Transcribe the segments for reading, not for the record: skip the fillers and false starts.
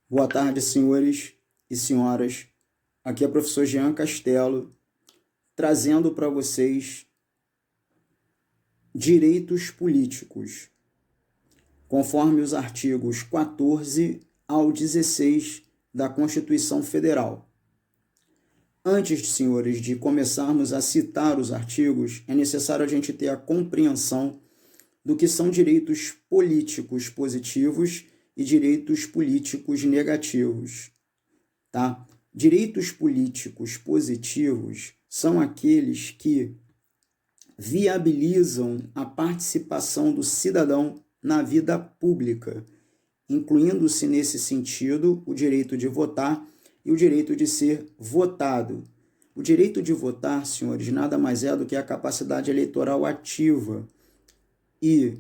Boa tarde, senhores e senhoras. Aqui é o professor Jean Castelo, trazendo para vocês direitos políticos, conforme os artigos 14 ao 16 da Constituição Federal. Antes, senhores, de começarmos a citar os artigos, é necessário a gente ter a compreensão do que são direitos políticos positivos e direitos políticos negativos, tá? Direitos políticos positivos são aqueles que viabilizam a participação do cidadão na vida pública, incluindo-se nesse sentido o direito de votar e o direito de ser votado. O direito de votar, senhores, nada mais é do que a capacidade eleitoral ativa e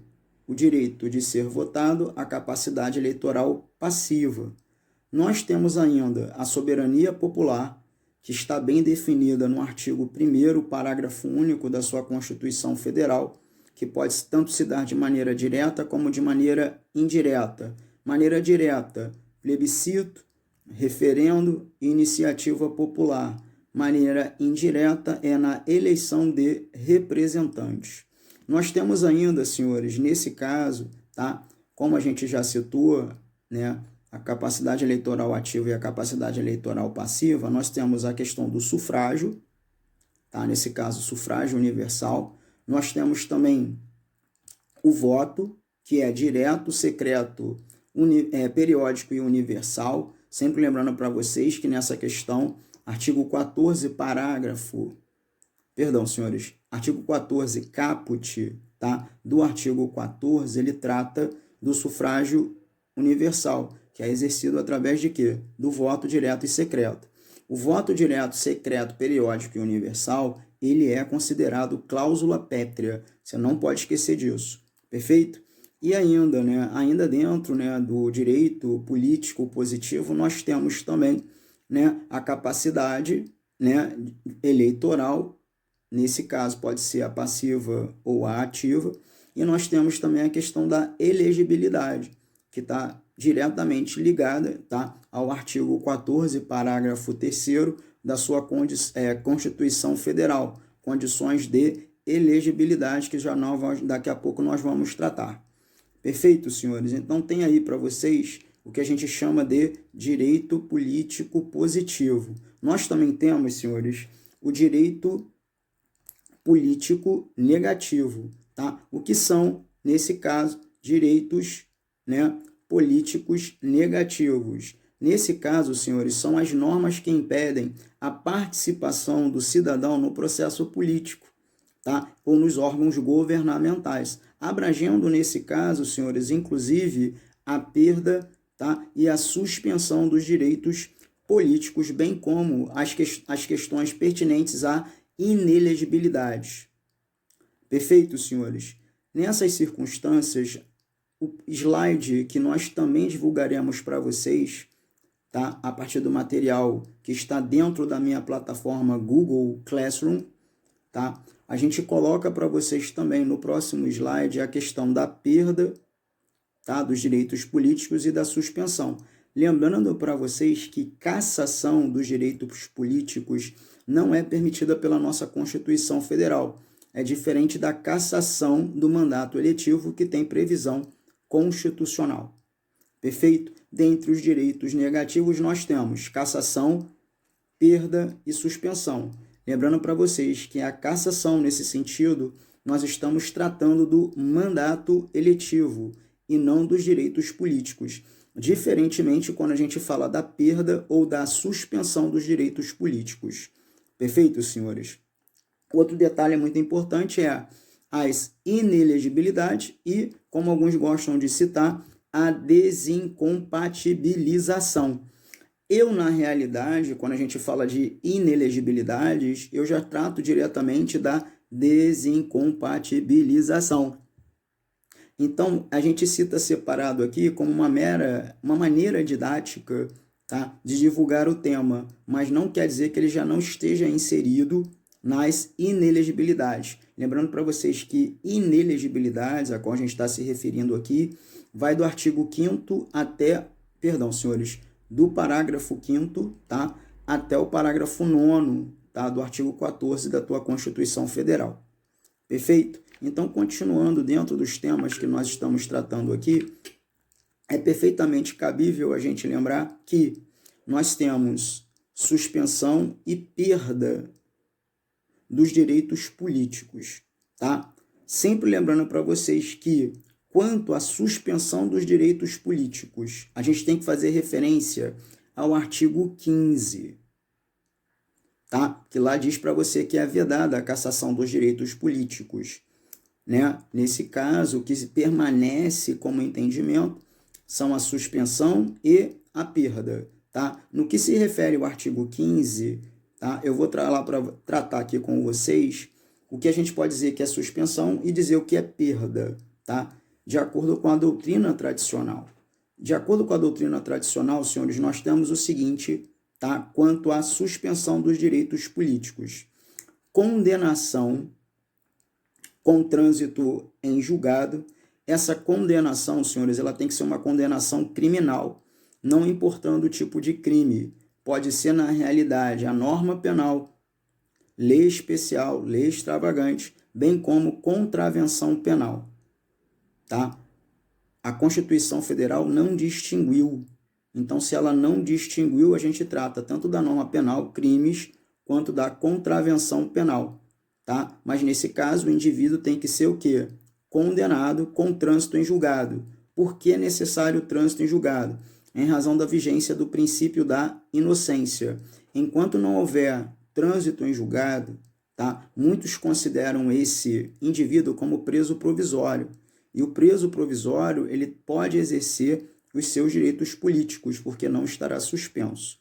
o direito de ser votado, a capacidade eleitoral passiva. Nós temos ainda a soberania popular, que está bem definida no artigo 1º, parágrafo único da sua Constituição Federal, que pode tanto se dar de maneira direta como de maneira indireta. Maneira direta, plebiscito, referendo e iniciativa popular. Maneira indireta é na eleição de representantes. Nós temos ainda, senhores, nesse caso, tá? Como a gente já citou, né, a capacidade eleitoral ativa e a capacidade eleitoral passiva, nós temos a questão do sufrágio, tá? Nesse caso, sufrágio universal. Nós temos também o voto, que é direto, secreto, periódico e universal. Sempre lembrando para vocês que nessa questão, artigo 14, artigo 14, caput, tá? Do artigo 14, ele trata do sufrágio universal, que é exercido através de quê? Do voto direto e secreto. O voto direto, secreto, periódico e universal, ele é considerado cláusula pétrea. Você não pode esquecer disso, perfeito? E ainda, né, ainda dentro, né, do direito político positivo, nós temos também, né, a capacidade, né, eleitoral. Nesse caso, pode ser a passiva ou a ativa. E nós temos também a questão da elegibilidade, que está diretamente ligada, tá, ao artigo 14, parágrafo 3º da sua Constituição Federal, condições de elegibilidade, que daqui a pouco nós vamos tratar. Perfeito, senhores? Então, tem aí para vocês o que a gente chama de direito político positivo. Nós também temos, senhores, o direito político negativo, tá? O que são, nesse caso, direitos, né, políticos negativos. Nesse caso, senhores, são as normas que impedem a participação do cidadão no processo político, tá? Ou nos órgãos governamentais, abrangendo, nesse caso, senhores, inclusive a perda, tá, e a suspensão dos direitos políticos, bem como as questões pertinentes à inelegibilidade. Perfeito, senhores? Nessas circunstâncias, o slide que nós também divulgaremos para vocês, tá, a partir do material que está dentro da minha plataforma Google Classroom, tá? A gente coloca para vocês também no próximo slide a questão da perda, tá, dos direitos políticos e da suspensão. Lembrando para vocês que cassação dos direitos políticos não é permitida pela nossa Constituição Federal. É diferente da cassação do mandato eletivo, que tem previsão constitucional. Perfeito? Dentre os direitos negativos, nós temos cassação, perda e suspensão. Lembrando para vocês que a cassação, nesse sentido, nós estamos tratando do mandato eletivo e não dos direitos políticos. Diferentemente quando a gente fala da perda ou da suspensão dos direitos políticos. Perfeito, senhores? Outro detalhe muito importante é as inelegibilidades e, como alguns gostam de citar, a desincompatibilização. Eu, na realidade, quando a gente fala de inelegibilidades, eu já trato diretamente da desincompatibilização. Então, a gente cita separado aqui como uma maneira didática, tá, de divulgar o tema, mas não quer dizer que ele já não esteja inserido nas inelegibilidades. Lembrando para vocês que inelegibilidades, a qual a gente está se referindo aqui, vai do artigo 5º até, do parágrafo 5º, tá, até o parágrafo 9º, tá, do artigo 14 da tua Constituição Federal. Perfeito? Então, continuando dentro dos temas que nós estamos tratando aqui, é perfeitamente cabível a gente lembrar que nós temos suspensão e perda dos direitos políticos, tá? Sempre lembrando para vocês que, quanto à suspensão dos direitos políticos, a gente tem que fazer referência ao artigo 15, tá? Que lá diz para você que é vedada a cassação dos direitos políticos, né? Nesse caso, o que permanece como entendimento são a suspensão e a perda, tá? No que se refere ao artigo 15, tá? Eu vou lá para tratar aqui com vocês o que a gente pode dizer que é suspensão e dizer o que é perda, tá? De acordo com a doutrina tradicional. De acordo com a doutrina tradicional, senhores, nós temos o seguinte, tá? Quanto à suspensão dos direitos políticos. Condenação com trânsito em julgado. Essa condenação, senhores, ela tem que ser uma condenação criminal, não importando o tipo de crime. Pode ser, na realidade, a norma penal, lei especial, lei extravagante, bem como contravenção penal, tá? A Constituição Federal não distinguiu. Então, se ela não distinguiu, a gente trata tanto da norma penal, crimes, quanto da contravenção penal, tá? Mas, nesse caso, o indivíduo tem que ser o quê? Condenado com trânsito em julgado. Por que é necessário o trânsito em julgado? Em razão da vigência do princípio da inocência. Enquanto não houver trânsito em julgado, tá? Muitos consideram esse indivíduo como preso provisório. E o preso provisório, ele pode exercer os seus direitos políticos, porque não estará suspenso.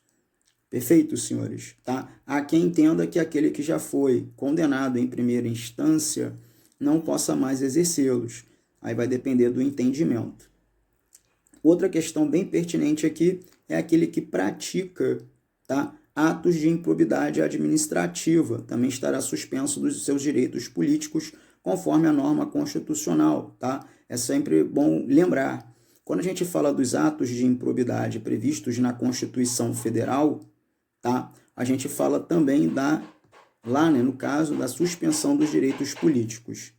Perfeito, senhores? Tá? Há quem entenda que aquele que já foi condenado em primeira instância não possa mais exercê-los. Aí vai depender do entendimento. Outra questão bem pertinente aqui é aquele que pratica, tá, atos de improbidade administrativa. Também estará suspenso dos seus direitos políticos conforme a norma constitucional. Tá? É sempre bom lembrar. Quando a gente fala dos atos de improbidade previstos na Constituição Federal, tá, a gente fala também no caso, da suspensão dos direitos políticos.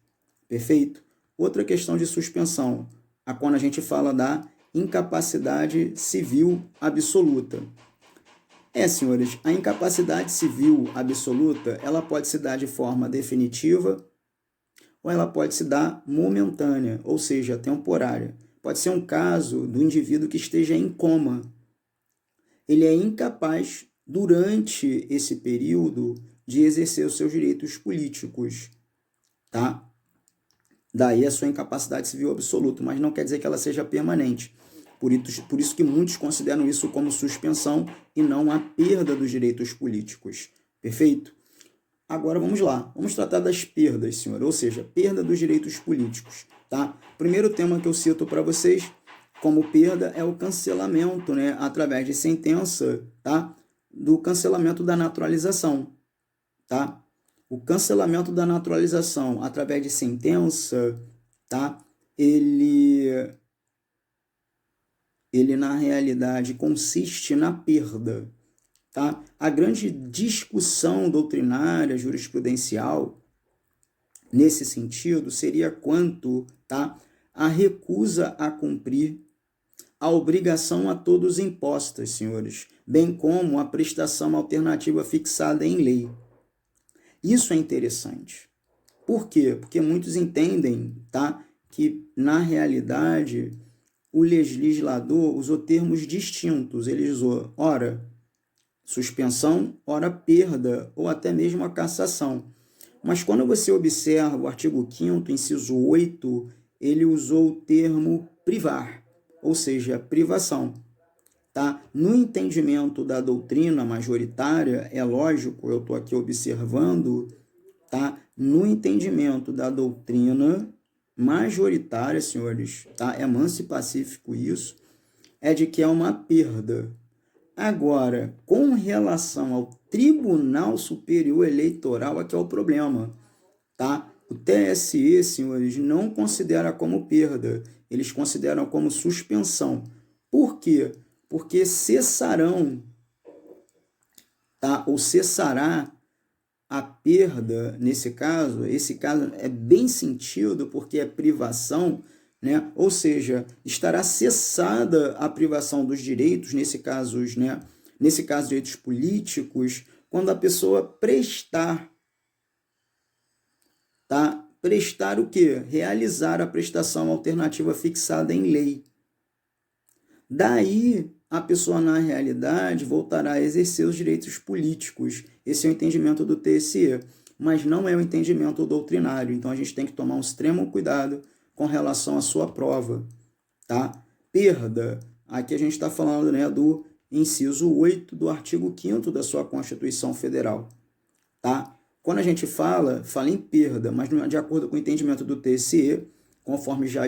Perfeito? Outra questão de suspensão, quando a gente fala da incapacidade civil absoluta. Senhores, a incapacidade civil absoluta, ela pode se dar de forma definitiva ou ela pode se dar momentânea, ou seja, temporária. Pode ser um caso do indivíduo que esteja em coma. Ele é incapaz, durante esse período, de exercer os seus direitos políticos, tá? Daí a sua incapacidade civil absoluta, mas não quer dizer que ela seja permanente. Por isso que muitos consideram isso como suspensão e não a perda dos direitos políticos. Perfeito? Agora vamos lá. Vamos tratar das perdas, senhor, ou seja, perda dos direitos políticos, tá? Primeiro tema que eu cito para vocês como perda é o cancelamento, né, através de sentença, tá? Do cancelamento da naturalização, tá? O cancelamento da naturalização através de sentença, tá? Ele na realidade consiste na perda, tá? A grande discussão doutrinária, jurisprudencial, nesse sentido, seria quanto, tá, a recusa a cumprir a obrigação a todos imposta, senhores, bem como a prestação alternativa fixada em lei. Isso é interessante. Por quê? Porque muitos entendem, tá, que, na realidade, o legislador usou termos distintos. Ele usou, ora, suspensão, ora, perda, ou até mesmo a cassação. Mas quando você observa o artigo 5º, inciso 8, ele usou o termo privar, ou seja, privação. Tá? No entendimento da doutrina majoritária, é lógico, eu estou aqui observando, tá? No entendimento da doutrina majoritária, senhores, tá? É manso e pacífico isso, é de que é uma perda. Agora, com relação ao Tribunal Superior Eleitoral, aqui é o problema, tá? O TSE, senhores, não considera como perda, eles consideram como suspensão. Por quê? porque cessarão, tá? Ou cessará a perda, nesse caso, esse caso é bem sentido porque é privação, né? Ou seja, estará cessada a privação dos direitos, nesse caso, né? Nesse caso, direitos políticos, quando a pessoa prestar, tá? Prestar o quê? Realizar a prestação alternativa fixada em lei. Daí, a pessoa, na realidade, voltará a exercer os direitos políticos. Esse é o entendimento do TSE, mas não é o entendimento doutrinário. Então, a gente tem que tomar um extremo cuidado com relação à sua prova, tá? Perda. Aqui a gente está falando, né, do inciso 8 do artigo 5º da sua Constituição Federal, tá? Quando a gente fala em perda, mas de acordo com o entendimento do TSE, conforme já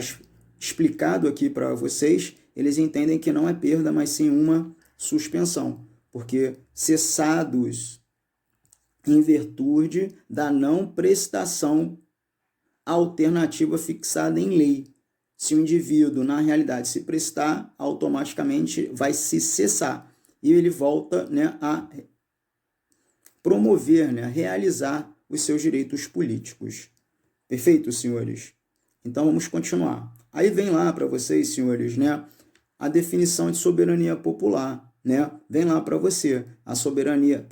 explicado aqui para vocês, eles entendem que não é perda, mas sim uma suspensão, porque cessados em virtude da não prestação alternativa fixada em lei. Se o indivíduo, na realidade, se prestar, automaticamente vai se cessar e ele volta, né, a promover, né, a realizar os seus direitos políticos. Perfeito, senhores? Então, vamos continuar. Aí vem lá para vocês, senhores, né, a definição de soberania popular, né? Vem lá para você a soberania,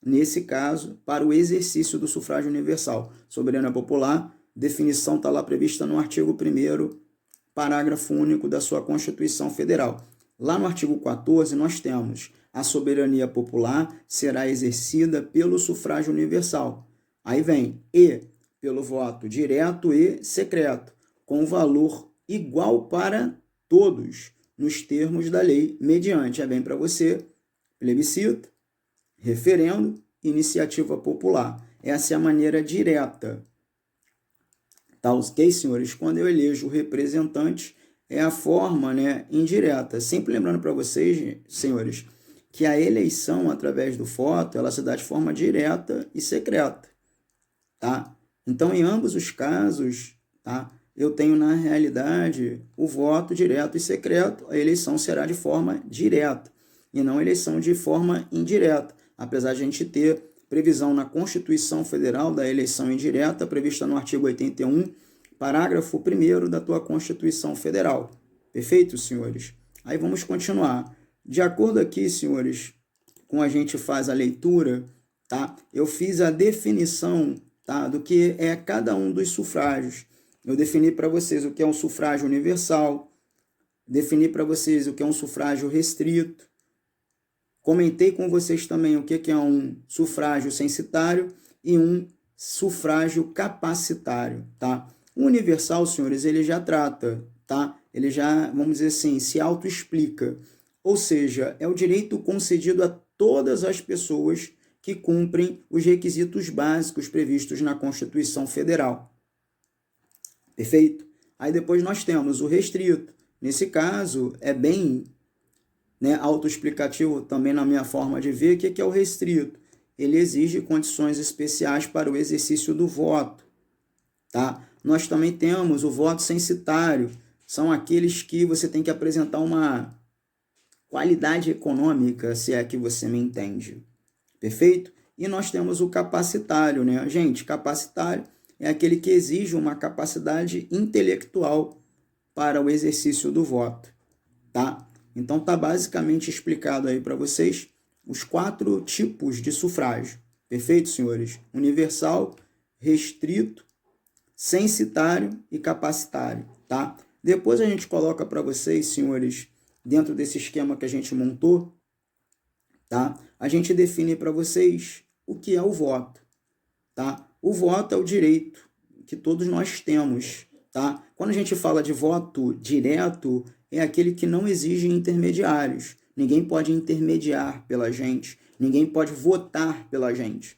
nesse caso, para o exercício do sufrágio universal. Soberania popular, definição está lá prevista no artigo 1º, parágrafo único da sua Constituição Federal. Lá no artigo 14, nós temos a soberania popular será exercida pelo sufrágio universal. Aí vem e pelo voto direto e secreto, com valor igual para todos, nos termos da lei, mediante, bem para você, plebiscito, referendo, iniciativa popular. Essa é a maneira direta. Tá ok, senhores? Quando eu elejo o representante, é a forma, né, indireta. Sempre lembrando para vocês, senhores, que a eleição através do voto, ela se dá de forma direta e secreta, tá? Então, em ambos os casos, tá? Eu tenho, na realidade, o voto direto e secreto. A eleição será de forma direta e não eleição de forma indireta, apesar de a gente ter previsão na Constituição Federal da eleição indireta, prevista no artigo 81, parágrafo 1º da tua Constituição Federal. Perfeito, senhores? Aí vamos continuar. De acordo aqui, senhores, com a gente faz a leitura, tá? Eu fiz a definição, tá, do que é cada um dos sufrágios. Eu defini para vocês o que é um sufrágio universal, defini para vocês o que é um sufrágio restrito, comentei com vocês também o que é um sufrágio censitário e um sufrágio capacitário, tá? O universal, senhores, ele já trata, tá? Ele já, vamos dizer assim, se autoexplica. Ou seja, é o direito concedido a todas as pessoas que cumprem os requisitos básicos previstos na Constituição Federal. Perfeito? Aí depois nós temos o restrito. Nesse caso, é bem, né, autoexplicativo também na minha forma de ver. O que é o restrito? Ele exige condições especiais para o exercício do voto, tá? Nós também temos o voto censitário. São aqueles que você tem que apresentar uma qualidade econômica, se é que você me entende. Perfeito? E nós temos o capacitário, né? Gente, capacitário é aquele que exige uma capacidade intelectual para o exercício do voto, tá? Então tá basicamente explicado aí para vocês os 4 tipos de sufrágio. Perfeito, senhores? Universal, restrito, censitário e capacitário, tá? Depois a gente coloca para vocês, senhores, dentro desse esquema que a gente montou, tá? A gente define para vocês o que é o voto, tá? O voto é o direito que todos nós temos, tá? Quando a gente fala de voto direto, é aquele que não exige intermediários. Ninguém pode intermediar pela gente, ninguém pode votar pela gente,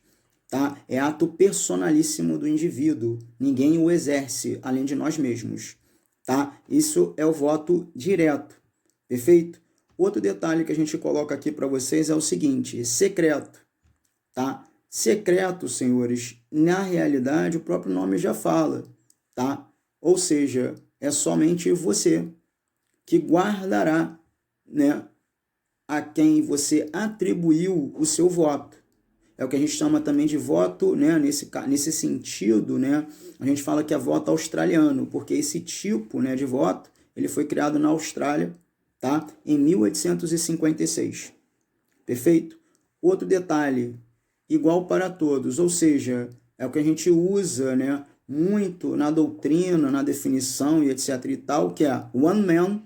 tá? É ato personalíssimo do indivíduo, ninguém o exerce além de nós mesmos, tá? Isso é o voto direto, perfeito? Outro detalhe que a gente coloca aqui para vocês é o seguinte, secreto, tá? Secreto, senhores, na realidade o próprio nome já fala, tá? Ou seja, é somente você que guardará né, a quem você atribuiu o seu voto. É o que a gente chama também de voto, né, nesse sentido, né, a gente fala que é voto australiano, porque esse tipo, né, de voto, ele foi criado na Austrália, tá, em 1856. Perfeito? Outro detalhe, igual para todos, ou seja, é o que a gente usa, né, muito na doutrina, na definição e etc e tal, que é one man,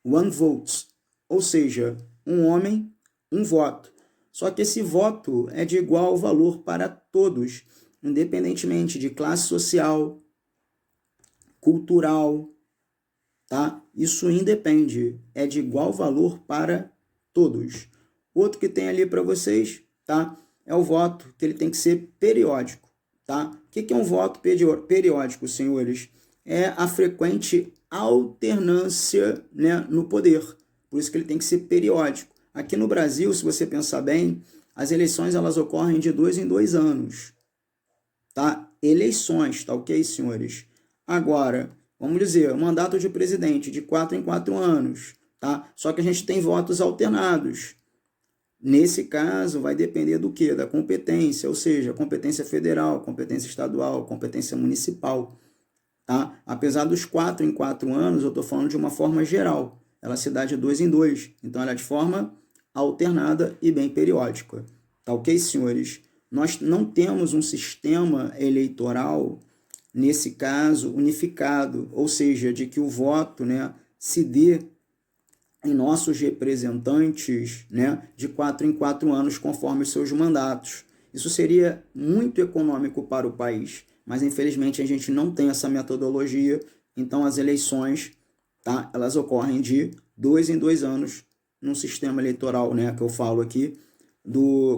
one vote, ou seja, um homem, um voto. Só que esse voto é de igual valor para todos, independentemente de classe social, cultural, tá? Isso independe, é de igual valor para todos. Outro que tem ali para vocês, tá? É o voto, que ele tem que ser periódico, tá? O que é um voto periódico, senhores? É a frequente alternância, né, no poder. Por isso que ele tem que ser periódico. Aqui no Brasil, se você pensar bem, as eleições elas ocorrem de 2 em 2 anos, tá? Eleições, tá ok, senhores? Agora, vamos dizer, mandato de presidente de 4 em 4 anos, tá? Só que a gente tem votos alternados. Nesse caso, vai depender do quê? Da competência, ou seja, competência federal, competência estadual, competência municipal, tá? Apesar dos 4 em 4 anos, eu estou falando de uma forma geral. Ela se dá de 2 em 2, então ela é de forma alternada e bem periódica. Tá ok, senhores? Nós não temos um sistema eleitoral, nesse caso, unificado, ou seja, de que o voto, né, se dê em nossos representantes, né, de 4 em 4 anos, conforme os seus mandatos. Isso seria muito econômico para o país, mas infelizmente a gente não tem essa metodologia, então as eleições, tá, elas ocorrem de 2 em 2 anos num sistema eleitoral, né, que eu falo aqui,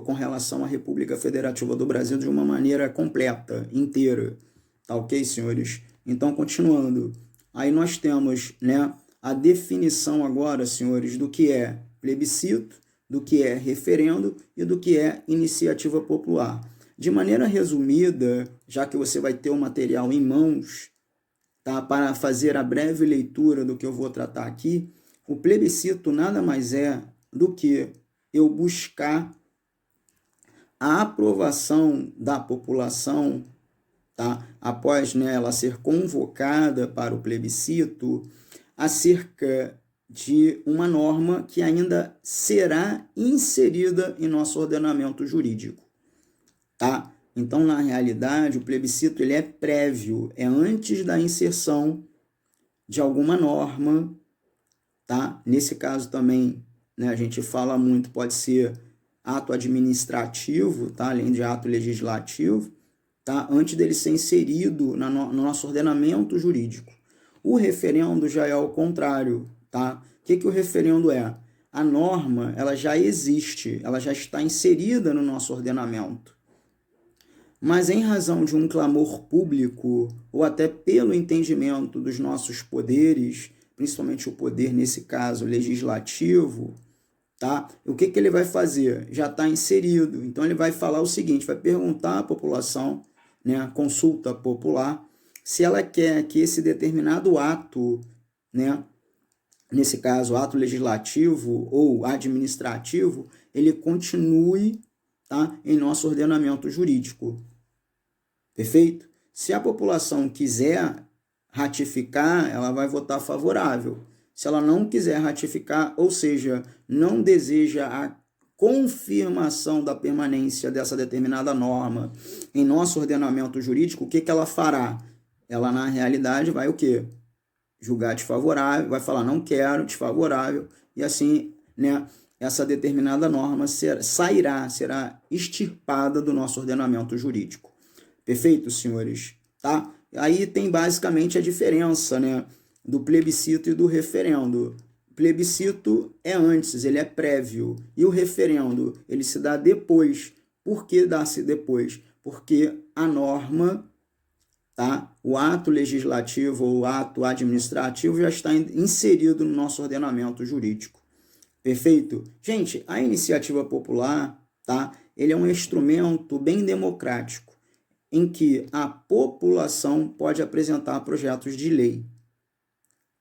com relação à República Federativa do Brasil de uma maneira completa, inteira. Tá ok, senhores? Então, continuando. Aí nós temos, né, a definição agora, senhores, do que é plebiscito, do que é referendo e do que é iniciativa popular. De maneira resumida, já que você vai ter o material em mãos, tá, para fazer a breve leitura do que eu vou tratar aqui, o plebiscito nada mais é do que eu buscar a aprovação da população, tá, após, né, ela ser convocada para o plebiscito, acerca de uma norma que ainda será inserida em nosso ordenamento jurídico, tá? Então, na realidade, o plebiscito ele é prévio, é antes da inserção de alguma norma, tá? Nesse caso também, né, a gente fala muito, pode ser ato administrativo, tá? Além de ato legislativo, tá? Antes dele ser inserido no nosso ordenamento jurídico. O referendo já é ao contrário, tá? O que o referendo é? A norma, ela já existe, ela já está inserida no nosso ordenamento. Mas em razão de um clamor público, ou até pelo entendimento dos nossos poderes, principalmente o poder, nesse caso, legislativo, tá? O que ele vai fazer? Já está inserido. Então, ele vai falar o seguinte, vai perguntar à população, né, consulta popular, se ela quer que esse determinado ato, né, nesse caso, ato legislativo ou administrativo, ele continue, tá, em nosso ordenamento jurídico. Perfeito? Se a população quiser ratificar, ela vai votar favorável. Se ela não quiser ratificar, ou seja, não deseja a confirmação da permanência dessa determinada norma em nosso ordenamento jurídico, o que ela fará? Ela, na realidade, vai o quê? Julgar desfavorável, vai falar não quero, desfavorável, e assim, né, essa determinada norma será extirpada do nosso ordenamento jurídico. Perfeito, senhores? Tá? Aí tem basicamente a diferença, né, do plebiscito e do referendo. O plebiscito é antes, ele é prévio, e o referendo, ele se dá depois. Por que dá-se depois? Porque a norma, tá, o ato legislativo ou o ato administrativo já está inserido no nosso ordenamento jurídico. Perfeito? Gente, a iniciativa popular, tá, ele é um instrumento bem democrático, em que a população pode apresentar projetos de lei,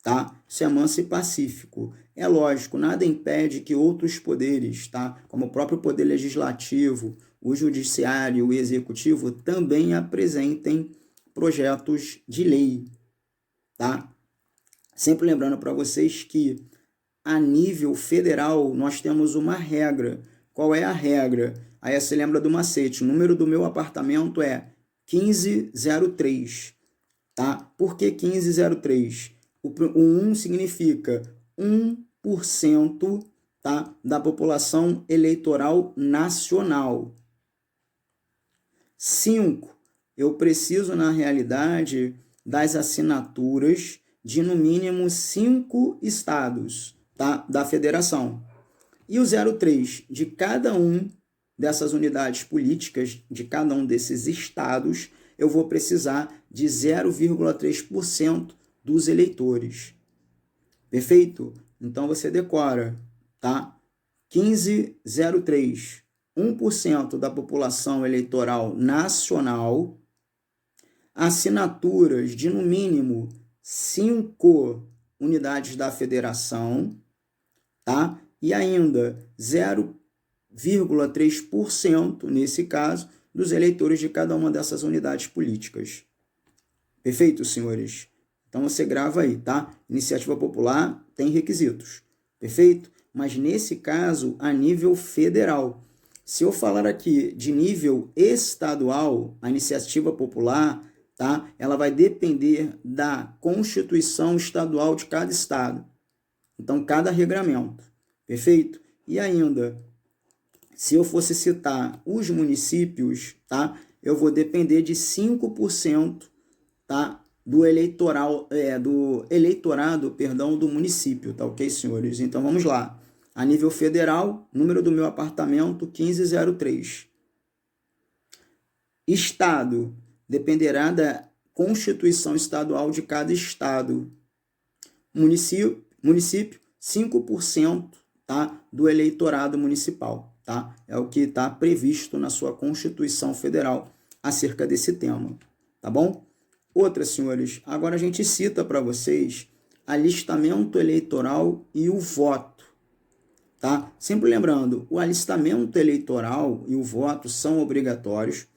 tá? isso é manso e pacífico. É lógico, nada impede que outros poderes, tá? Como o próprio poder legislativo, o judiciário e o executivo também apresentem projetos de lei, tá? Sempre lembrando para vocês que a nível federal nós temos uma regra. Qual é a regra? Aí você lembra do macete. O número do meu apartamento é 1503, tá? Por que 1503? O 1 significa 1%, tá, da população eleitoral nacional. 5. Eu preciso, na realidade, das assinaturas de no mínimo 5 estados, tá, da federação. E o 03, de cada um dessas unidades políticas, de cada um desses estados, eu vou precisar de 0,3% dos eleitores. Perfeito? Então você decora, tá? 1503, 1% da população eleitoral nacional, assinaturas de no mínimo 5 unidades da federação, tá? E ainda 0,3%, nesse caso, dos eleitores de cada uma dessas unidades políticas. Perfeito, senhores? Então você grava aí, tá? Iniciativa popular tem requisitos, perfeito? Mas nesse caso, a nível federal. Se eu falar aqui de nível estadual, a iniciativa popular, tá? Ela vai depender da Constituição estadual de cada estado. Então, cada regramento, perfeito? E ainda, se eu fosse citar os municípios, tá? Eu vou depender de 5%, tá? do eleitorado do município, tá ok, senhores? Então, vamos lá. A nível federal, número do meu apartamento, 1503. Estado, dependerá da Constituição estadual de cada estado. Município 5%, tá, do eleitorado municipal, tá? É o que está previsto na sua Constituição Federal acerca desse tema, tá bom? Outra, senhores, agora a gente cita para vocês alistamento eleitoral e o voto, tá? Sempre lembrando, o alistamento eleitoral e o voto são obrigatórios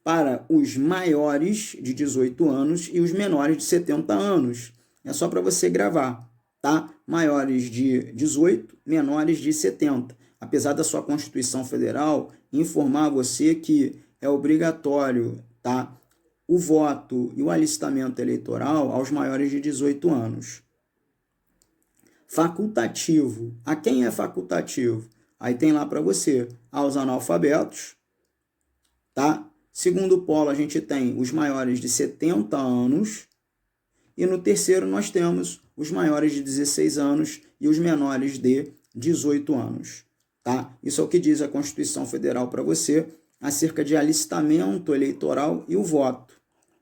para os maiores de 18 anos e os menores de 70 anos. É só para você gravar, tá? Maiores de 18, menores de 70. Apesar da sua Constituição Federal informar você que é obrigatório, tá, o voto e o alistamento eleitoral aos maiores de 18 anos. Facultativo. A quem é facultativo? Aí tem lá para você, aos analfabetos, tá? Segundo polo, a gente tem os maiores de 70 anos. E no terceiro, nós temos os maiores de 16 anos e os menores de 18 anos. Tá? Isso é o que diz a Constituição Federal para você acerca de alistamento eleitoral e o voto.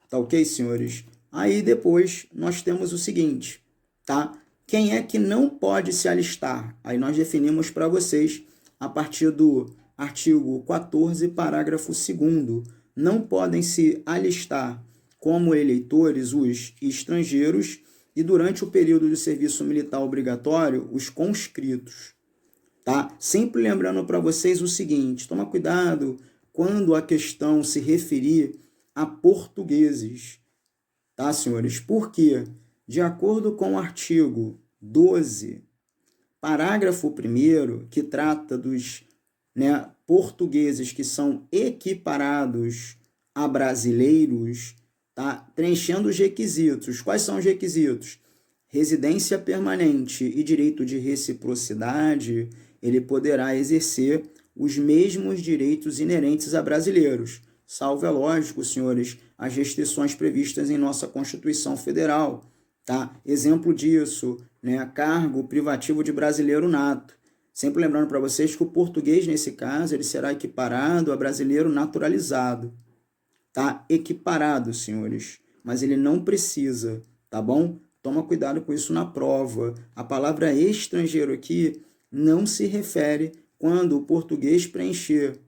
Tá ok, senhores? Aí depois nós temos o seguinte, tá? Quem é que não pode se alistar? Aí nós definimos para vocês a partir do artigo 14, parágrafo 2º. Não podem se alistar como eleitores os estrangeiros e durante o período de serviço militar obrigatório, os conscritos. Tá? Sempre lembrando para vocês o seguinte, toma cuidado quando a questão se referir a portugueses, tá, senhores? Porque, de acordo com o artigo 12, parágrafo 1º, que trata dos portugueses que são equiparados a brasileiros, tá? Preenchendo os requisitos. Quais são os requisitos? Residência permanente e direito de reciprocidade, ele poderá exercer os mesmos direitos inerentes a brasileiros, salvo, é lógico, senhores, as restrições previstas em nossa Constituição Federal. Tá? Exemplo disso, cargo privativo de brasileiro nato. Sempre lembrando para vocês que o português, nesse caso, ele será equiparado a brasileiro naturalizado. Tá? Equiparado, senhores, mas ele não precisa, tá bom? Toma cuidado com isso na prova. A palavra estrangeiro aqui não se refere quando o português preencher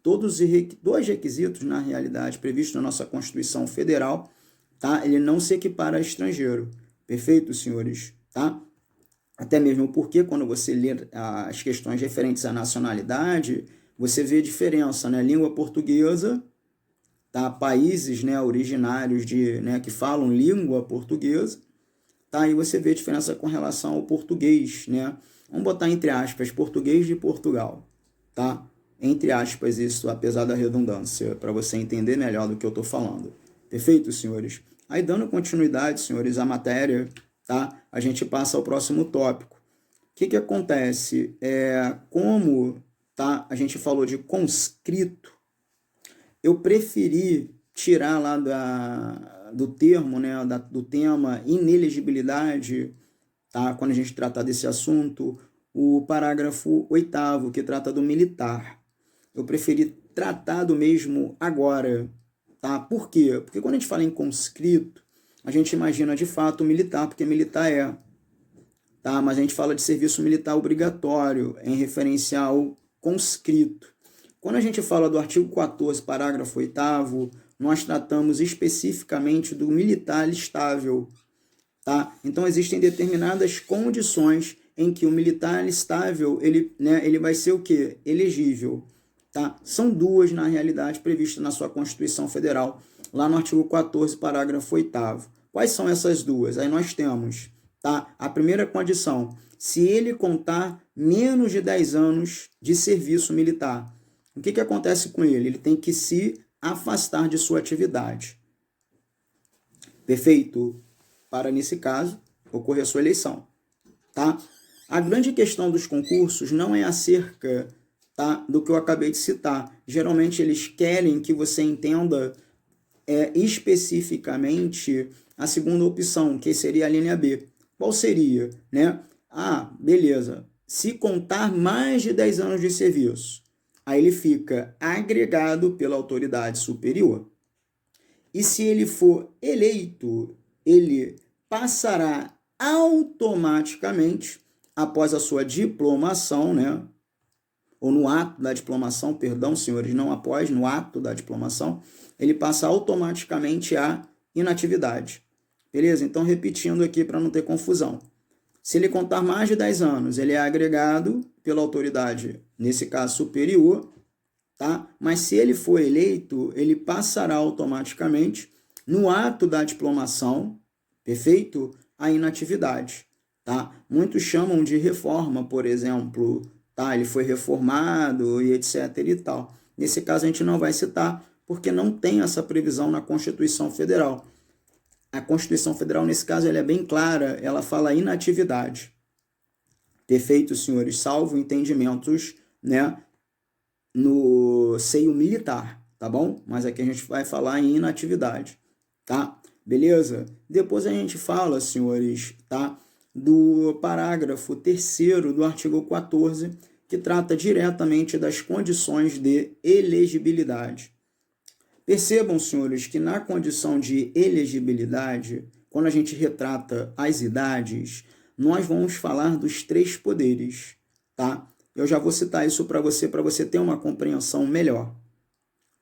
todos os dois requisitos, na realidade, previstos na nossa Constituição Federal, tá? Ele não se equipara a estrangeiro. Perfeito, senhores? tá? Até mesmo porque quando você lê as questões referentes à nacionalidade, você vê a diferença, né? Língua portuguesa, tá? Países, né, originários né, que falam língua portuguesa, tá? E você vê a diferença com relação ao português, né? Vamos botar entre aspas, português de Portugal, tá? Entre aspas isso, apesar da redundância, para você entender melhor do que eu estou falando. Perfeito, senhores? Aí, dando continuidade, senhores, à matéria, tá? A gente passa ao próximo tópico. O que acontece? Como, tá? A gente falou de conscrito, eu preferi tirar lá do termo, né, do tema inelegibilidade, tá? Quando a gente tratar desse assunto, o parágrafo 8º, que trata do militar. Eu preferi tratar do mesmo agora, tá? Por quê? Porque quando a gente fala em conscrito, a gente imagina de fato militar, porque militar tá? Mas a gente fala de serviço militar obrigatório, em referência ao conscrito. Quando a gente fala do artigo 14, parágrafo 8º, nós tratamos especificamente do militar alistável, tá? Então, existem determinadas condições em que o militar alistável, ele vai ser o quê? Elegível, tá? São duas, na realidade, previstas na sua Constituição Federal, lá no artigo 14, parágrafo 8º. Quais são essas duas? Aí nós temos, tá? A primeira condição, se ele contar menos de 10 anos de serviço militar. O que acontece com ele? Ele tem que se afastar de sua atividade. Perfeito? Para, nesse caso, ocorrer a sua eleição. Tá? A grande questão dos concursos não é acerca, tá, do que eu acabei de citar. Geralmente eles querem que você entenda especificamente a segunda opção, que seria a linha B. Qual seria? Né? Beleza. Se contar mais de 10 anos de serviço, aí ele fica agregado pela autoridade superior. E se ele for eleito, ele passará automaticamente, após a sua diplomação, né? Ou no ato da diplomação, perdão, senhores, não após, no ato da diplomação, ele passa automaticamente à inatividade. Beleza? Então, repetindo aqui para não ter confusão. Se ele contar mais de 10 anos, ele é agregado pela autoridade, nesse caso superior, tá? Mas se ele for eleito, ele passará automaticamente, no ato da diplomação, perfeito? A inatividade, tá? Muitos chamam de reforma, por exemplo, tá? Ele foi reformado e etc e tal. Nesse caso a gente não vai citar, porque não tem essa previsão na Constituição Federal. A Constituição Federal, nesse caso, ela é bem clara, ela fala inatividade. Perfeito, senhores? Salvo entendimentos, né, no seio militar, tá bom? Mas aqui a gente vai falar em inatividade, tá? Beleza? Depois a gente fala, senhores, tá, do parágrafo 3º do artigo 14, que trata diretamente das condições de elegibilidade. Percebam, senhores, que na condição de elegibilidade, quando a gente retrata as idades, nós vamos falar dos 3 poderes, tá? Eu já vou citar isso para você ter uma compreensão melhor.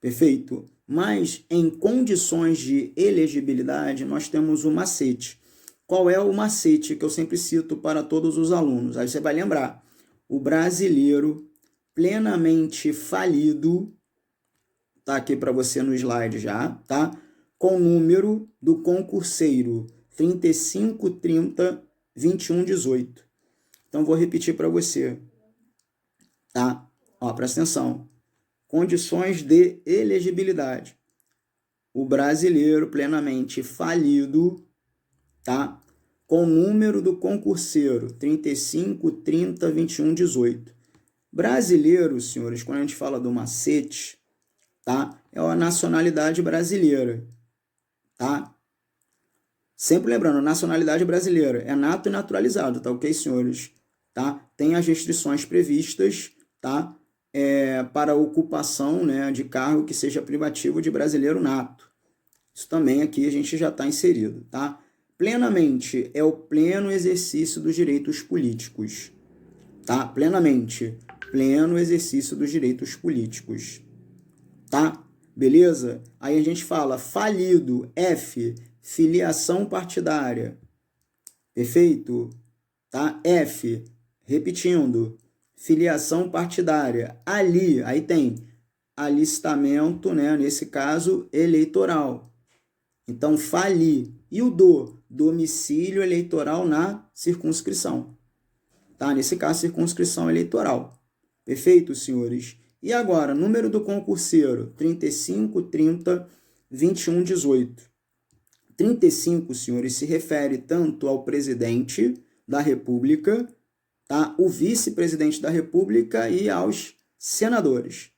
Perfeito? Mas em condições de elegibilidade, nós temos um macete. Qual é o macete que eu sempre cito para todos os alunos? Aí você vai lembrar. O brasileiro plenamente falido, tá aqui para você no slide já, tá? Com o número do concurseiro 3530-2118. Então, vou repetir para você, tá? Ó, presta atenção. Condições de elegibilidade. O brasileiro plenamente falido, tá? Com o número do concurseiro 3530-2118. Brasileiro, senhores, quando a gente fala do macete, tá? É a nacionalidade brasileira, tá? Sempre lembrando, nacionalidade brasileira é nato e naturalizado, tá ok, senhores? Tá? Tem as restrições previstas, tá? Para a ocupação, né, de cargo que seja privativo de brasileiro nato. Isso também aqui a gente já está inserido, tá? Plenamente é o pleno exercício dos direitos políticos, tá? Plenamente, pleno exercício dos direitos políticos, tá? Beleza? Aí a gente fala falido, F, filiação partidária. Perfeito? tá? F, repetindo, filiação partidária. Ali, aí tem alistamento, né? Nesse caso, eleitoral. Então, fali. E o domicílio eleitoral na circunscrição. Tá? Nesse caso, circunscrição eleitoral. Perfeito, senhores? E agora, número do concurseiro, 35, 30, 21, 18. 35, senhores, se refere tanto ao presidente da República, tá? O vice-presidente da República e aos senadores.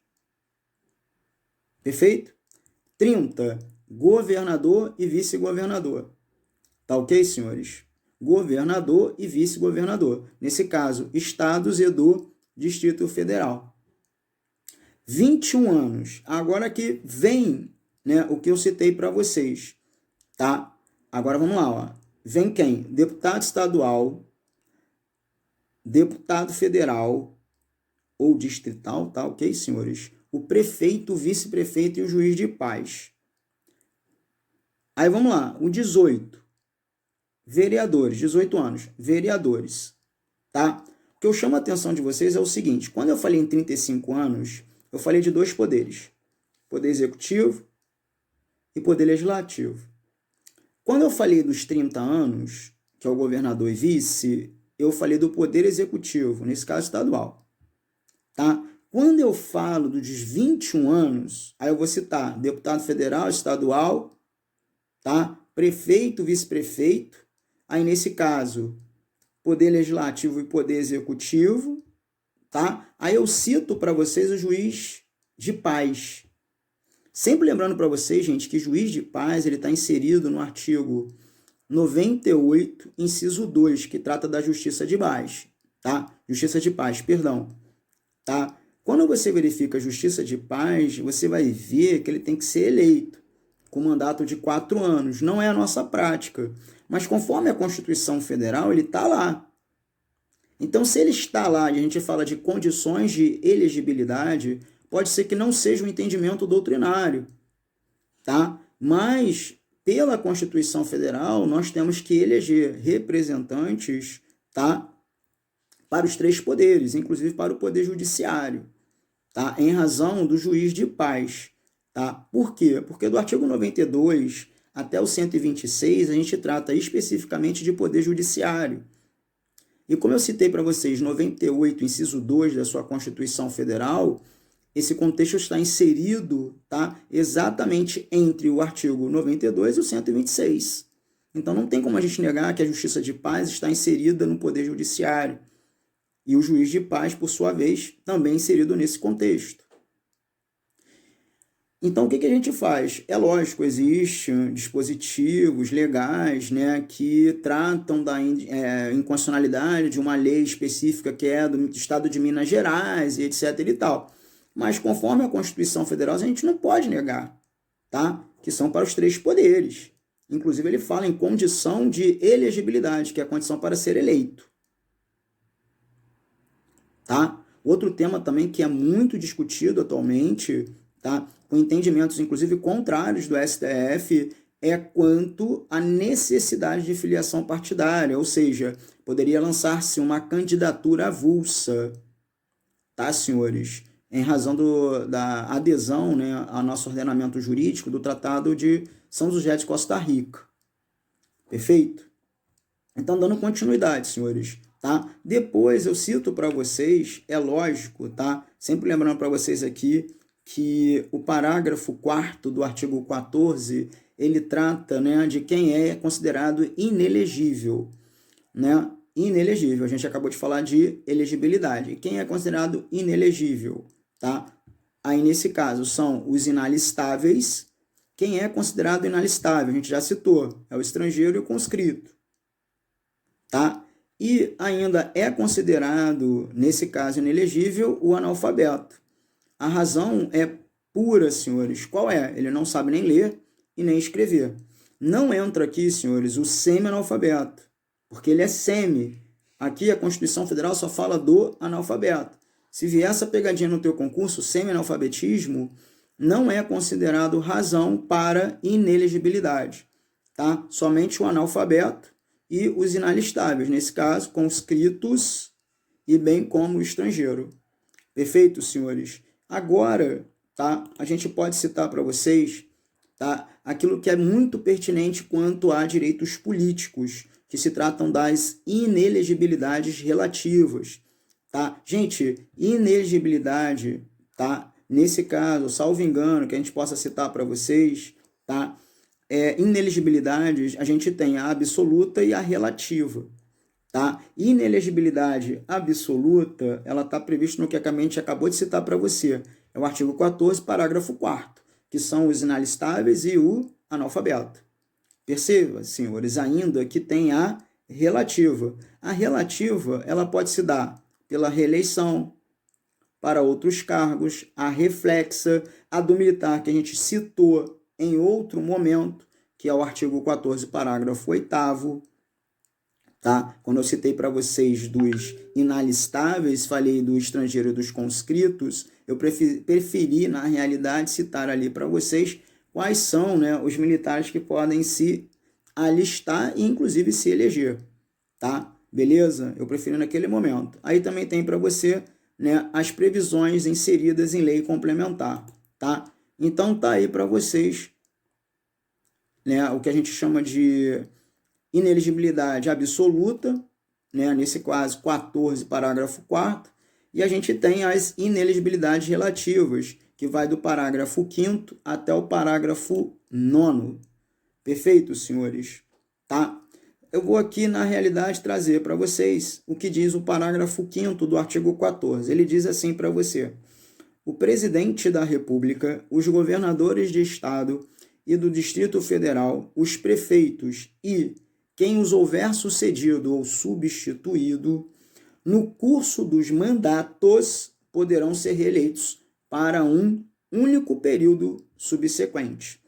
Perfeito? 30, governador e vice-governador. Tá ok, senhores? Governador e vice-governador. Nesse caso, estados e do Distrito Federal. 21 anos. Agora que vem, né, o que eu citei para vocês. Tá? Agora vamos lá. Ó. Vem quem? Deputado estadual, deputado federal ou distrital, tá ok, senhores? O prefeito, o vice-prefeito e o juiz de paz. Aí vamos lá, o 18. Vereadores, 18 anos, vereadores, tá? O que eu chamo a atenção de vocês é o seguinte, quando eu falei em 35 anos, eu falei de dois poderes, poder executivo e poder legislativo. Quando eu falei dos 30 anos, que é o governador e vice, eu falei do poder executivo, nesse caso estadual, tá? Quando eu falo dos 21 anos, aí eu vou citar deputado federal, estadual, tá? Prefeito, vice-prefeito, aí nesse caso, poder legislativo e poder executivo, tá? Aí eu cito para vocês o juiz de paz. Sempre lembrando para vocês, gente, que juiz de paz ele está inserido no artigo 98, inciso 2, que trata da justiça de paz, tá? Justiça de paz, perdão, tá? Quando você verifica a justiça de paz, você vai ver que ele tem que ser eleito com mandato de 4 anos. Não é a nossa prática, mas conforme a Constituição Federal, ele está lá. Então, se ele está lá e a gente fala de condições de elegibilidade, pode ser que não seja um entendimento doutrinário, tá? Mas, pela Constituição Federal, nós temos que eleger representantes, tá? Para os 3 poderes, inclusive para o Poder Judiciário, tá? Em razão do juiz de paz. Tá? Por quê? Porque do artigo 92 até o 126, a gente trata especificamente de poder judiciário. E como eu citei para vocês, 98, inciso 2 da sua Constituição Federal, esse contexto está inserido, tá, exatamente entre o artigo 92 e o 126. Então não tem como a gente negar que a justiça de paz está inserida no poder judiciário. E o juiz de paz, por sua vez, também inserido nesse contexto. Então, o que a gente faz? É lógico, existem dispositivos legais, né, que tratam da inconstitucionalidade de uma lei específica que é do Estado de Minas Gerais, e etc. e tal. Mas, conforme a Constituição Federal, a gente não pode negar, tá? Que são para os 3 poderes. Inclusive, ele fala em condição de elegibilidade, que é a condição para ser eleito. Tá? Outro tema também que é muito discutido atualmente, tá? Com entendimentos, inclusive, contrários do STF, é quanto à necessidade de filiação partidária, ou seja, poderia lançar-se uma candidatura avulsa, tá, senhores? Em razão da adesão, né, ao nosso ordenamento jurídico do Tratado de São José de Costa Rica. Perfeito? Então, dando continuidade, senhores, tá? Depois eu cito para vocês, é lógico, tá? Sempre lembrando para vocês aqui que o parágrafo 4º do artigo 14, ele trata, né, de quem é considerado inelegível, né? Inelegível, a gente acabou de falar de elegibilidade. Quem é considerado inelegível, tá? Aí, nesse caso, são os inalistáveis. Quem é considerado inalistável? A gente já citou, é o estrangeiro e o conscrito, tá? E ainda é considerado, nesse caso, inelegível o analfabeto. A razão é pura, senhores. Qual é? Ele não sabe nem ler e nem escrever. Não entra aqui, senhores, o semi-analfabeto, porque ele é semi. Aqui a Constituição Federal só fala do analfabeto. Se vier essa pegadinha no teu concurso, semi-analfabetismo não é considerado razão para inelegibilidade, tá? Somente o analfabeto e os inalistáveis, nesse caso, conscritos e bem como o estrangeiro. Perfeito, senhores? Agora, tá, a gente pode citar para vocês, tá, aquilo que é muito pertinente quanto a direitos políticos, que se tratam das inelegibilidades relativas. Tá? Gente, inelegibilidade, tá? Nesse caso, salvo engano, que a gente possa citar para vocês, tá? Inelegibilidades, a gente tem a absoluta e a relativa. Tá? Inelegibilidade absoluta, ela está prevista no que a gente acabou de citar para você. É o artigo 14, parágrafo 4º, que são os inalistáveis e o analfabeto. Perceba, senhores, ainda que tem a relativa. A relativa, ela pode se dar pela reeleição, para outros cargos, a reflexa, a do militar que a gente citou em outro momento, que é o artigo 14, parágrafo 8º, tá? Quando eu citei para vocês dos inalistáveis, falei do estrangeiro e dos conscritos, eu preferi, na realidade, citar ali para vocês quais são, né, os militares que podem se alistar e, inclusive, se eleger, tá? Beleza? Eu preferi naquele momento. Aí também tem para você, né, as previsões inseridas em lei complementar, tá? Então tá aí para vocês, né, o que a gente chama de inelegibilidade absoluta, né, nesse caso 14, parágrafo 4º, e a gente tem as inelegibilidades relativas, que vai do parágrafo 5º até o parágrafo 9º. Perfeito, senhores? Tá? Eu vou aqui, na realidade, trazer para vocês o que diz o parágrafo 5º do artigo 14. Ele diz assim para você: o presidente da República, os governadores de Estado e do Distrito Federal, os prefeitos e quem os houver sucedido ou substituído, no curso dos mandatos, poderão ser reeleitos para um único período subsequente.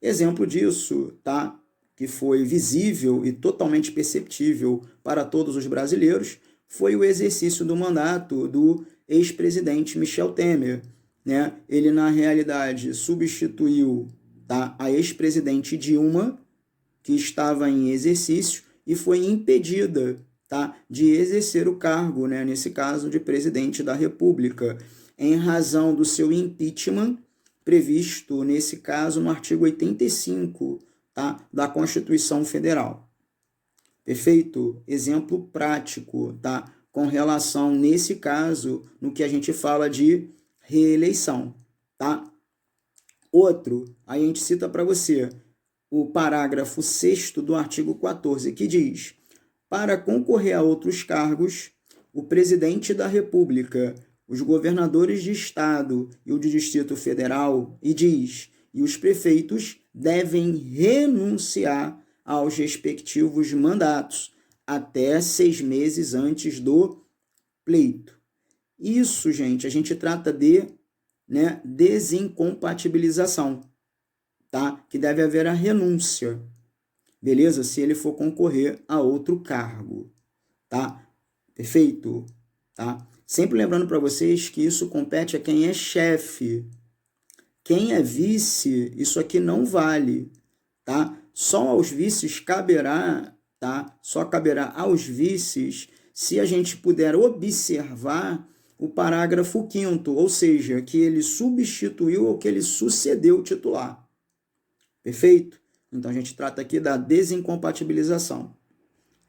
Exemplo disso, tá? Que foi visível e totalmente perceptível para todos os brasileiros, foi o exercício do mandato do ex-presidente Michel Temer, né? Ele, na realidade, substituiu, tá, a ex-presidente Dilma, que estava em exercício e foi impedida, tá, de exercer o cargo, né, nesse caso de presidente da República, em razão do seu impeachment, previsto, nesse caso, no artigo 85, tá, da Constituição Federal. Perfeito? Exemplo prático, tá, com relação, nesse caso, no que a gente fala de reeleição, tá? Outro, aí a gente cita para você o parágrafo 6º do artigo 14, que diz: para concorrer a outros cargos, o presidente da República, os governadores de Estado e o de Distrito Federal, e os prefeitos devem renunciar aos respectivos mandatos até 6 meses antes do pleito. Isso, gente, a gente trata de, né, desincompatibilização, tá? Que deve haver a renúncia, beleza? Se ele for concorrer a outro cargo, tá? Perfeito? Tá? Sempre lembrando para vocês que isso compete a quem é chefe. Quem é vice, isso aqui não vale, tá? Só aos vices caberá, tá? Só caberá aos vices se a gente puder observar o parágrafo 5º, ou seja, que ele substituiu ou que ele sucedeu o titular. Perfeito? Então a gente trata aqui da desincompatibilização,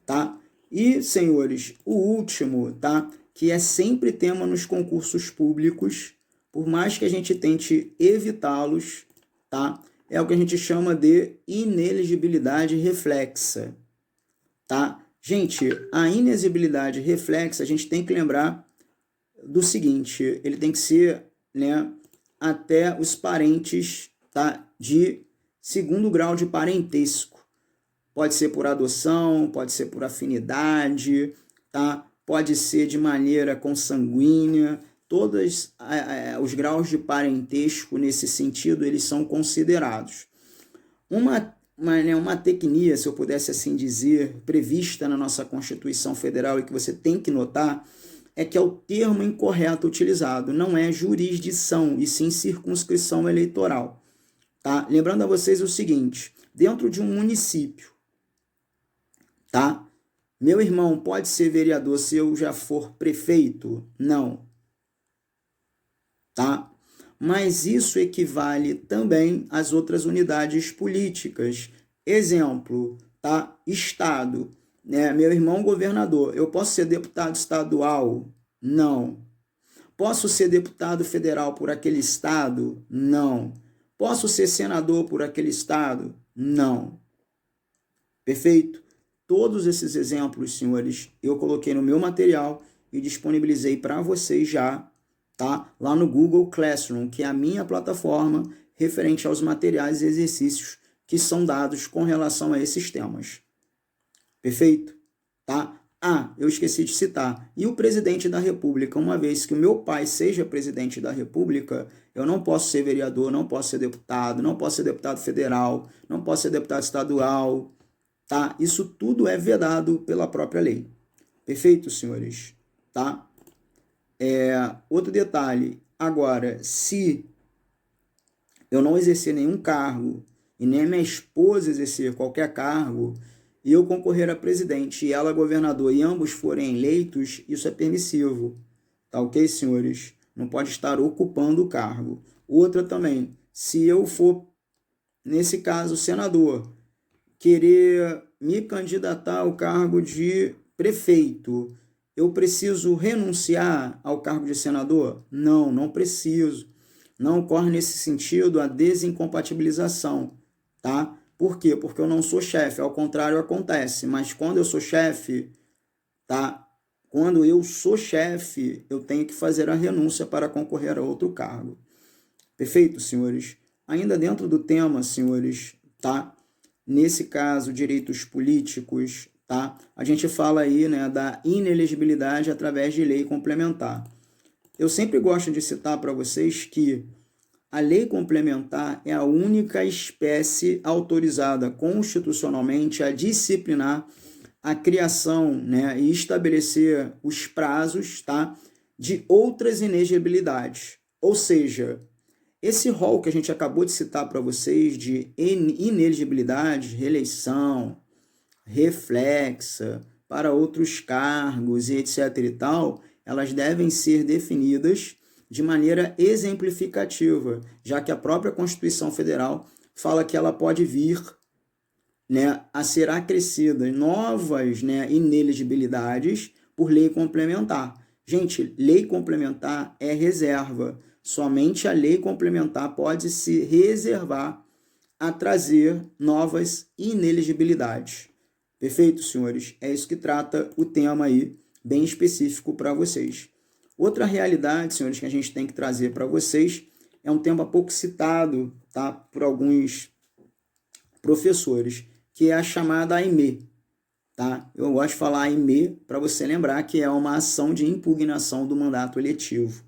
tá? E, senhores, o último, tá? Que é sempre tema nos concursos públicos, por mais que a gente tente evitá-los, tá? É o que a gente chama de inelegibilidade reflexa, tá? Gente, a inelegibilidade reflexa, a gente tem que lembrar do seguinte: ele tem que ser, né, até os parentes, tá, de segundo grau de parentesco. Pode ser por adoção, pode ser por afinidade, tá? Pode ser de maneira consanguínea. Todos os graus de parentesco, nesse sentido, eles são considerados. Uma tecnia, se eu pudesse assim dizer, prevista na nossa Constituição Federal e que você tem que notar, é que é o termo incorreto utilizado. Não é jurisdição, e sim circunscrição eleitoral. Tá? Lembrando a vocês o seguinte: dentro de um município, tá? Meu irmão pode ser vereador se eu já for prefeito? Não, tá? Mas isso equivale também às outras unidades políticas. Exemplo, tá? Estado, né? Meu irmão governador, eu posso ser deputado estadual? Não. Posso ser deputado federal por aquele estado? Não. Posso ser senador por aquele estado? Não. Perfeito? Todos esses exemplos, senhores, eu coloquei no meu material e disponibilizei para vocês já, tá? Lá no Google Classroom, que é a minha plataforma referente aos materiais e exercícios que são dados com relação a esses temas. Perfeito? Tá? Ah, eu esqueci de citar. E o presidente da República, uma vez que o meu pai seja presidente da República, eu não posso ser vereador, não posso ser deputado, não posso ser deputado federal, não posso ser deputado estadual, tá? Isso tudo é vedado pela própria lei. Perfeito, senhores? Tá? Outro detalhe, agora, se eu não exercer nenhum cargo e nem a minha esposa exercer qualquer cargo, e eu concorrer a presidente e ela a governador e ambos forem eleitos, isso é permissivo. Tá ok, senhores? Não pode estar ocupando o cargo. Outra também, se eu for, nesse caso, senador, querer me candidatar ao cargo de prefeito, eu preciso renunciar ao cargo de senador? Não, não preciso. Não ocorre nesse sentido a desincompatibilização, tá? Por quê? Porque eu não sou chefe, ao contrário acontece, mas quando eu sou chefe, tá? Quando eu sou chefe, eu tenho que fazer a renúncia para concorrer a outro cargo. Perfeito, senhores? Ainda dentro do tema, senhores, tá? Nesse caso, direitos políticos, tá? A gente fala aí, né, da inelegibilidade através de lei complementar. Eu sempre gosto de citar para vocês que a lei complementar é a única espécie autorizada constitucionalmente a disciplinar a criação, né, e estabelecer os prazos, tá, de outras inelegibilidades. Ou seja, esse rol que a gente acabou de citar para vocês de inelegibilidade, reeleição, reflexa, para outros cargos e etc. e tal, elas devem ser definidas de maneira exemplificativa, já que a própria Constituição Federal fala que ela pode vir, né, a ser acrescida novas, né, inelegibilidades por lei complementar. Gente, lei complementar é reserva. Somente a lei complementar pode se reservar a trazer novas inelegibilidades. Perfeito, senhores? É isso que trata o tema aí, bem específico para vocês. Outra realidade, senhores, que a gente tem que trazer para vocês é um tema pouco citado, tá, por alguns professores, que é a chamada AIME, tá? Eu gosto de falar AIME para você lembrar que é uma ação de impugnação do mandato eletivo,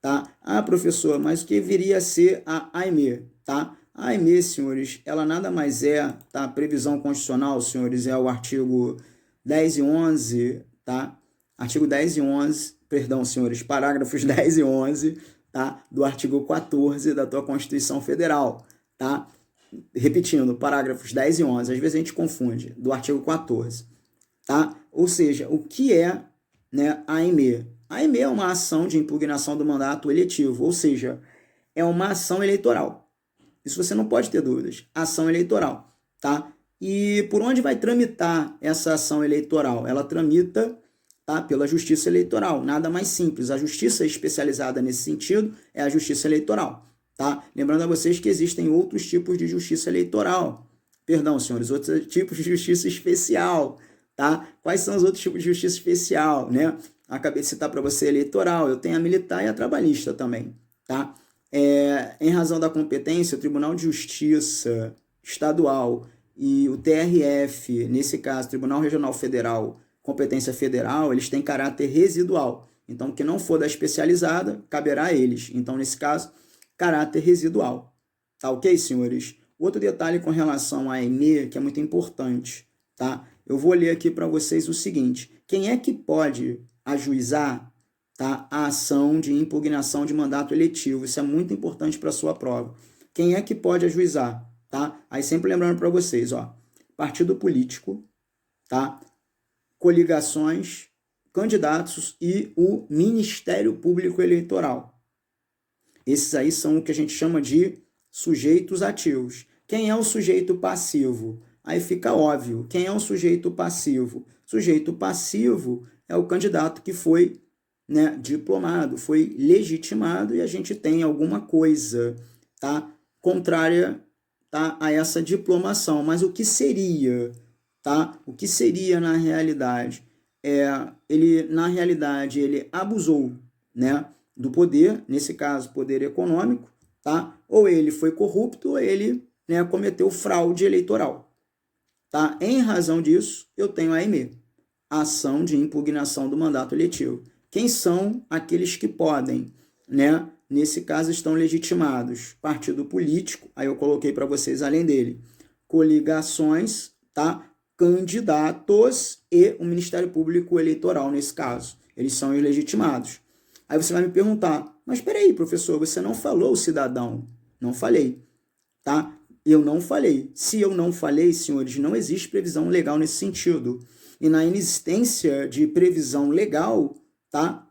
tá? Ah, professor, mas o que viria a ser a AIME, tá? A AIME, senhores, ela nada mais é, tá? Previsão constitucional, senhores, é o artigo 10 e 11, tá? Artigo 10 e 11, perdão, senhores, parágrafos 10 e 11, tá? Do artigo 14 da tua Constituição Federal, tá? Repetindo, parágrafos 10 e 11, às vezes a gente confunde, do artigo 14, tá? Ou seja, o que é, né, a AIME? A AIME é uma ação de impugnação do mandato eletivo, ou seja, é uma ação eleitoral. Isso você não pode ter dúvidas. Ação eleitoral, tá? E por onde vai tramitar essa ação eleitoral? Ela tramita, tá, pela Justiça Eleitoral. Nada mais simples. A justiça especializada nesse sentido é a Justiça Eleitoral, tá? Lembrando a vocês que existem outros tipos de justiça eleitoral. Perdão, senhores, outros tipos de justiça especial, tá? Quais são os outros tipos de justiça especial, né? Acabei de citar para você eleitoral, eu tenho a militar e a trabalhista também, tá? Em razão da competência, o Tribunal de Justiça Estadual e o TRF, nesse caso, Tribunal Regional Federal, competência federal, eles têm caráter residual. Então, o que não for da especializada, caberá a eles. Então, nesse caso, caráter residual. Tá ok, senhores? Outro detalhe com relação à AIME, que é muito importante, tá? Eu vou ler aqui para vocês o seguinte. Quem é que pode ajuizar, tá, a ação de impugnação de mandato eletivo? Isso é muito importante para a sua prova. Quem é que pode ajuizar, tá? Aí sempre lembrando para vocês, ó, partido político, tá? Coligações, candidatos e o Ministério Público Eleitoral. Esses aí são o que a gente chama de sujeitos ativos. Quem é o sujeito passivo? Aí fica óbvio. Quem é o sujeito passivo? Sujeito passivo é o candidato que foi, né, diplomado, foi legitimado e a gente tem alguma coisa, tá, contrária, tá, a essa diplomação. Mas o que seria, tá? O que seria na realidade? Na realidade, ele abusou, né, do poder, nesse caso, poder econômico, tá? Ou ele foi corrupto, ou ele, né, cometeu fraude eleitoral, tá? Em razão disso, eu tenho a AIME, ação de impugnação do mandato eletivo. Quem são aqueles que podem, né? Nesse caso, estão legitimados. Partido político, aí eu coloquei para vocês além dele. Coligações, tá? Candidatos e o Ministério Público Eleitoral, nesse caso. Eles são ilegitimados. Aí você vai me perguntar, mas espera aí, professor, você não falou o cidadão. Não falei, tá? Eu não falei. Se eu não falei, senhores, não existe previsão legal nesse sentido. E na inexistência de previsão legal, tá?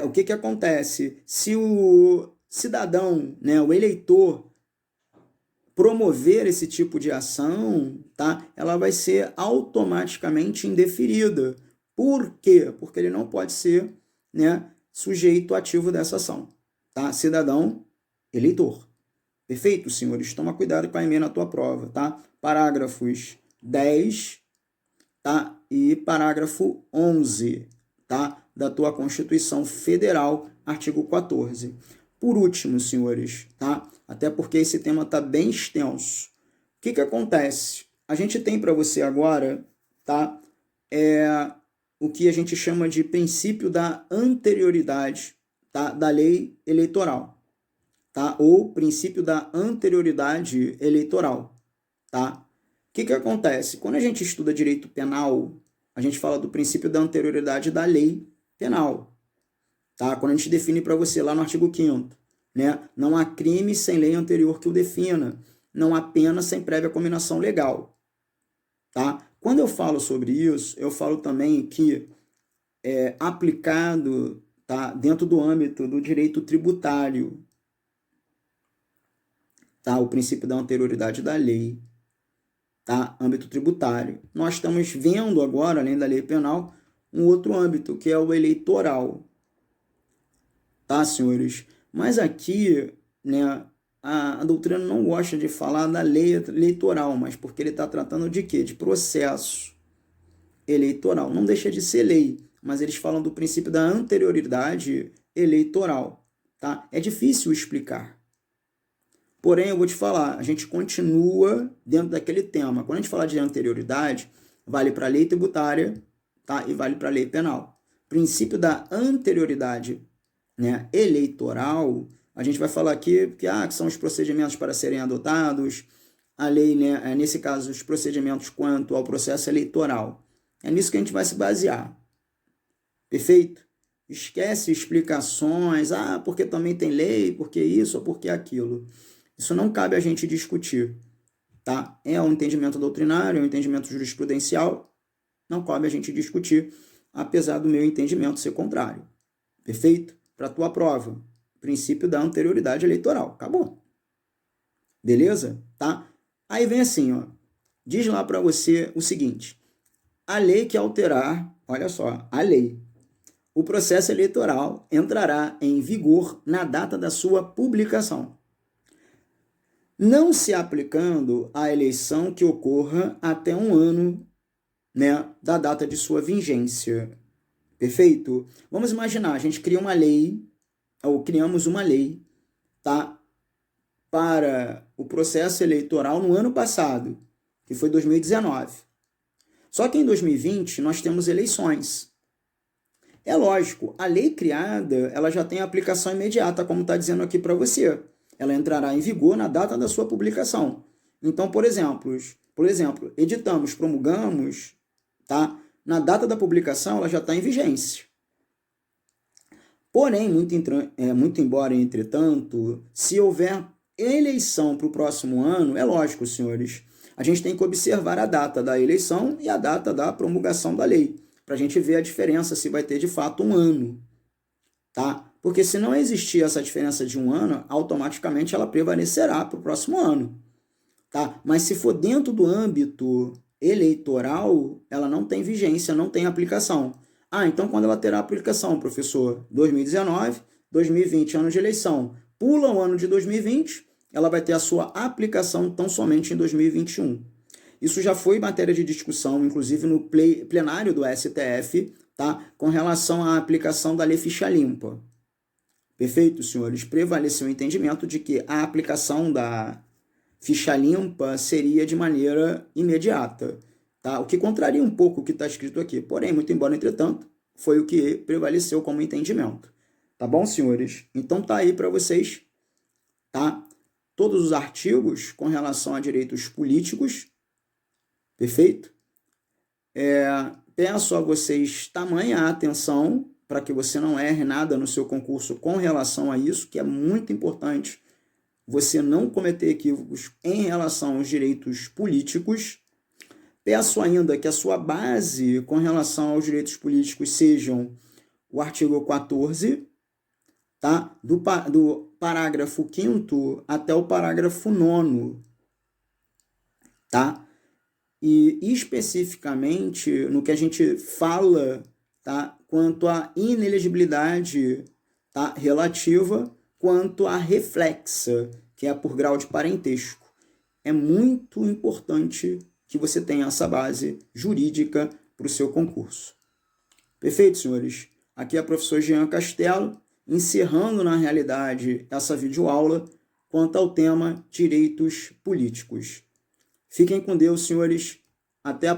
O que acontece? Se o cidadão, né, o eleitor, promover esse tipo de ação, tá? Ela vai ser automaticamente indeferida. Por quê? Porque ele não pode ser, né, sujeito ativo dessa ação, tá? Cidadão, eleitor. Perfeito, senhores? Toma cuidado com a emenda na tua prova, tá? Parágrafos 10, tá? E parágrafo 11, tá? Da tua Constituição Federal, artigo 14. Por último, senhores, tá? Até porque esse tema está bem extenso. O que acontece? A gente tem para você agora, tá? O que a gente chama de princípio da anterioridade, tá? Da lei eleitoral, tá? Ou princípio da anterioridade eleitoral, tá? O que acontece? Quando a gente estuda direito penal, a gente fala do princípio da anterioridade da lei penal, tá? Quando a gente define para você lá no artigo 5º, né? Não há crime sem lei anterior que o defina, não há pena sem prévia cominação legal, tá? Quando eu falo sobre isso, eu falo também que é aplicado, tá, dentro do âmbito do direito tributário, tá? O princípio da anterioridade da lei, tá? Âmbito tributário. Nós estamos vendo agora, além da lei penal, um outro âmbito, que é o eleitoral, tá, senhores? Mas aqui, né, a doutrina não gosta de falar da lei eleitoral, mas porque ele está tratando de quê? De processo eleitoral. Não deixa de ser lei, mas eles falam do princípio da anterioridade eleitoral, tá? É difícil explicar. Porém, eu vou te falar, a gente continua dentro daquele tema. Quando a gente fala de anterioridade, vale para a lei tributária, tá? E vale para a lei penal. Princípio da anterioridade, né, eleitoral, a gente vai falar aqui que são os procedimentos para serem adotados, a lei, né, nesse caso, os procedimentos quanto ao processo eleitoral. É nisso que a gente vai se basear. Perfeito? Esquece explicações, porque também tem lei, porque isso ou porque aquilo. Isso não cabe a gente discutir, tá? É um entendimento doutrinário, é um entendimento jurisprudencial, não cabe a gente discutir, apesar do meu entendimento ser contrário. Perfeito? Para a tua prova, princípio da anterioridade eleitoral. Acabou. Beleza? Tá? Aí vem assim, ó. Diz lá para você o seguinte: a lei que alterar, olha só, a lei, o processo eleitoral entrará em vigor na data da sua publicação, não se aplicando à eleição que ocorra até um ano, né, da data de sua vigência. Perfeito? Vamos imaginar, a gente cria uma lei, ou criamos uma lei, tá, para o processo eleitoral no ano passado, que foi 2019. Só que em 2020 nós temos eleições. É lógico, a lei criada, ela já tem aplicação imediata, como está dizendo aqui para você. Ela entrará em vigor na data da sua publicação. Então, por exemplo, editamos, promulgamos, tá? Na data da publicação, ela já está em vigência. Porém, muito embora, entretanto, se houver eleição para o próximo ano, é lógico, senhores, a gente tem que observar a data da eleição e a data da promulgação da lei, para a gente ver a diferença, se vai ter de fato um ano, tá? Porque se não existir essa diferença de um ano, automaticamente ela prevalecerá para o próximo ano, tá? Mas se for dentro do âmbito eleitoral, ela não tem vigência, não tem aplicação. Ah, então quando ela terá aplicação, professor? 2019, 2020, ano de eleição. Pula o ano de 2020, ela vai ter a sua aplicação tão somente em 2021. Isso já foi matéria de discussão, inclusive no plenário do STF, tá? Com relação à aplicação da Lei Ficha Limpa. Perfeito, senhores? Prevaleceu o entendimento de que a aplicação da ficha limpa seria de maneira imediata, tá? O que contraria um pouco o que está escrito aqui. Porém, muito embora, entretanto, foi o que prevaleceu como entendimento. Tá bom, senhores? Então tá aí para vocês, tá? Todos os artigos com relação a direitos políticos, perfeito? Peço a vocês tamanha atenção para que você não erre nada no seu concurso com relação a isso, que é muito importante você não cometer equívocos em relação aos direitos políticos. Peço ainda que a sua base com relação aos direitos políticos sejam o artigo 14, tá? Do parágrafo 5º até o parágrafo 9º, tá? E especificamente no que a gente fala, tá? Quanto à inelegibilidade, tá? Relativa quanto à reflexa, que é por grau de parentesco. É muito importante que você tenha essa base jurídica para o seu concurso. Perfeito, senhores? Aqui é o professor Jean Castelo, encerrando na realidade essa videoaula quanto ao tema direitos políticos. Fiquem com Deus, senhores. Até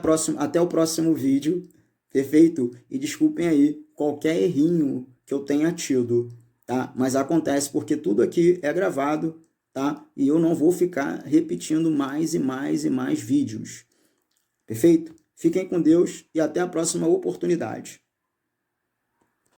o próximo vídeo. Perfeito? E desculpem aí qualquer errinho que eu tenha tido, tá? Mas acontece porque tudo aqui é gravado, tá? E eu não vou ficar repetindo mais e mais e mais vídeos. Perfeito? Fiquem com Deus e até a próxima oportunidade.